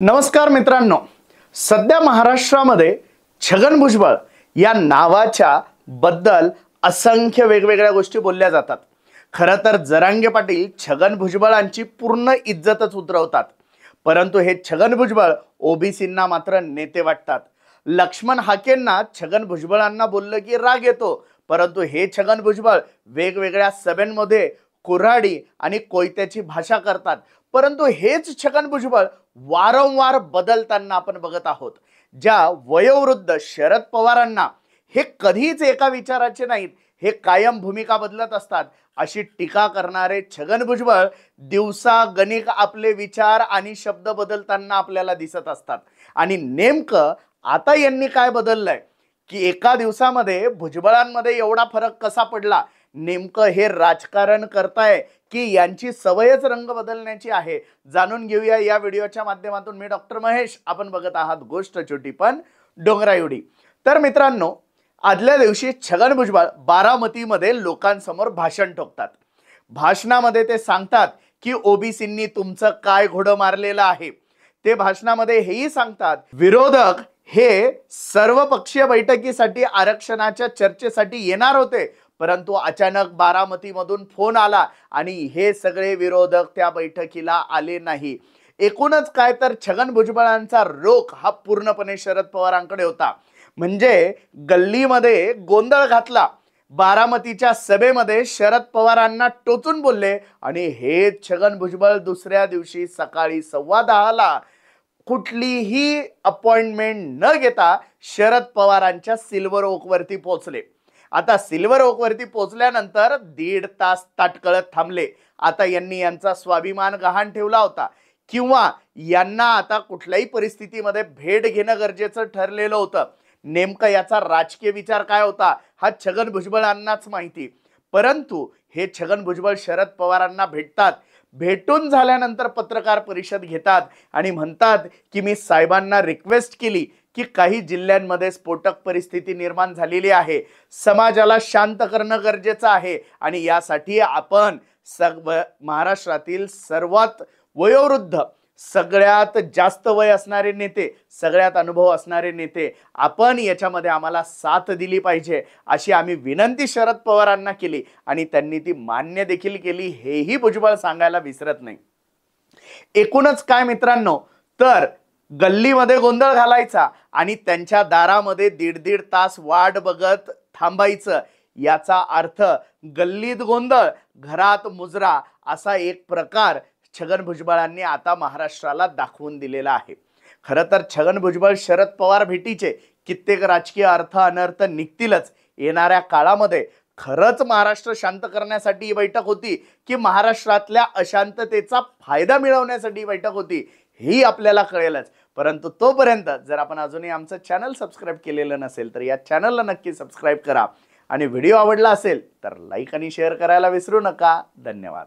नमस्कार मित्रांनो, सध्या महाराष्ट्रामध्ये छगन भुजबळ या नावाच्या बद्दल असंख्य वेगवेगळ्या गोष्टी बोलल्या जातात। खरं तर जरांगे पाटील छगन भुजबळांची पूर्ण इज्जतच उतरवतात, परंतु हे छगन भुजबळ ओबीसींना मात्र नेते वाटतात। लक्ष्मण हाकेंना छगन भुजबळांना बोललं की राग येतो, परंतु हे छगन भुजबळ वेगवेगळ्या सभेंमध्ये कुऱ्हाडी आणि कोयत्याची भाषा करतात। परंतु हेच छगन भुजबळ वारंवार बदलताना आपण बघत आहोत। ज्या वयोवृद्ध शरद पवारांना हे कधीच एका विचाराचे नाहीत, हे कायम भूमिका बदलत असतात, अशी टीका करणारे छगन भुजबळ दिवसागणिक आपले विचार आणि शब्द बदलताना आपल्याला दिसत असतात। आणि नेमकं आता यांनी काय बदललंय की एका दिवसामध्ये भुजबळांमध्ये एवढा फरक कसा पडला, नेमकं हे राजकारण करताय की यांची सवयच रंग बदलण्याची आहे, जाणून घेऊया या व्हिडिओच्या माध्यमातून। मी डॉक्टर महेश, आपण बघत आहात गोष्ट छोटी पण डोंगरा एवढी। तर मित्रांनो, आदल्या दिवशी छगन भुजबळ बारामतीमध्ये लोकांसमोर भाषण ठोकतात। भाषणामध्ये ते सांगतात की ओबीसींनी तुमचं काय घोडं मारलेलं आहे। ते भाषणामध्ये हेही सांगतात, विरोधक हे सर्वपक्षीय बैठकीसाठी आरक्षणाच्या चर्चेसाठी येणार होते, परंतु अचानक बारामतीमधून फोन आला आणि हे सगळे विरोधक त्या बैठकीला आले नाही। एकूणच काय तर छगन भुजबळांचा रोख हा पूर्णपणे शरद पवारांकडे होता। म्हणजे गल्लीमध्ये गोंधळ घातला, बारामतीच्या सभेमध्ये शरद पवारांना टोचून बोलले आणि हे छगन भुजबळ दुसऱ्या दिवशी सकाळी 10:15 कुठलीही अपॉइंटमेंट न घेता शरद पवारांच्या सिल्वर ओक वरती पोहोचले। आता सिल्वर ओक वरती पोहोचल्यानंतर 1.5 तास ताटकळत थांबले। आता यांनी यांचा स्वाभिमान गहाण ठेवला होता किंवा यांना आता कुठल्याही परिस्थितीमध्ये भेट घेणं गरजेचं ठरलेलं होतं। नेमका याचा राजकीय विचार काय होता हा छगन भुजबळांनाच माहिती। परंतु हे छगन भुजबळ शरद पवारांना भेटतात, भेटून झाल्यानंतर पत्रकार परिषद घेतात आणि म्हणतात की मी साहेबांना रिक्वेस्ट केली की काही जिल्ह्यांमध्ये स्फोटक परिस्थिती निर्माण झालेली आहे, समाजाला शांत करणं गरजेचं आहे आणि यासाठी आपण महाराष्ट्रातील सर्वात वयोवृद्ध, सगळ्यात जास्त वय असणारे नेते, सगळ्यात अनुभव असणारे नेते, आपण याच्यामध्ये आम्हाला साथ दिली पाहिजे अशी आम्ही विनंती शरद पवारांना केली आणि त्यांनी ती मान्य देखील केली, हेही भुजबळ सांगायला विसरत नाही। एकूणच काय मित्रांनो, तर गल्लीमध्ये गोंधळ घालायचा आणि त्यांच्या दारामध्ये 1.5 तास वाट बघत थांबायचं, याचा अर्थ गल्लीत गोंधळ घरात मुजरा असा एक प्रकार छगन भुजबळांनी आता महाराष्ट्राला दाखवून दिलेला आहे। खरं तर छगन भुजबळ शरद पवार भेटीचे कित्येक राजकीय अर्थ अनर्थ निघतीलच येणाऱ्या काळामध्ये। खरंच महाराष्ट्र शांत करण्यासाठी ही बैठक होती की महाराष्ट्रातल्या अशांततेचा फायदा मिळवण्यासाठी ही बैठक होती, ही आपल्याला कळेलच। परंतु तोपर्यंत जर आपण अजूनही आमचं चॅनल सबस्क्राईब केलेलं नसेल तर या चॅनलला नक्की सबस्क्राईब करा आणि व्हिडिओ आवडला असेल तर लाईक आणि शेअर करायला विसरू नका। धन्यवाद।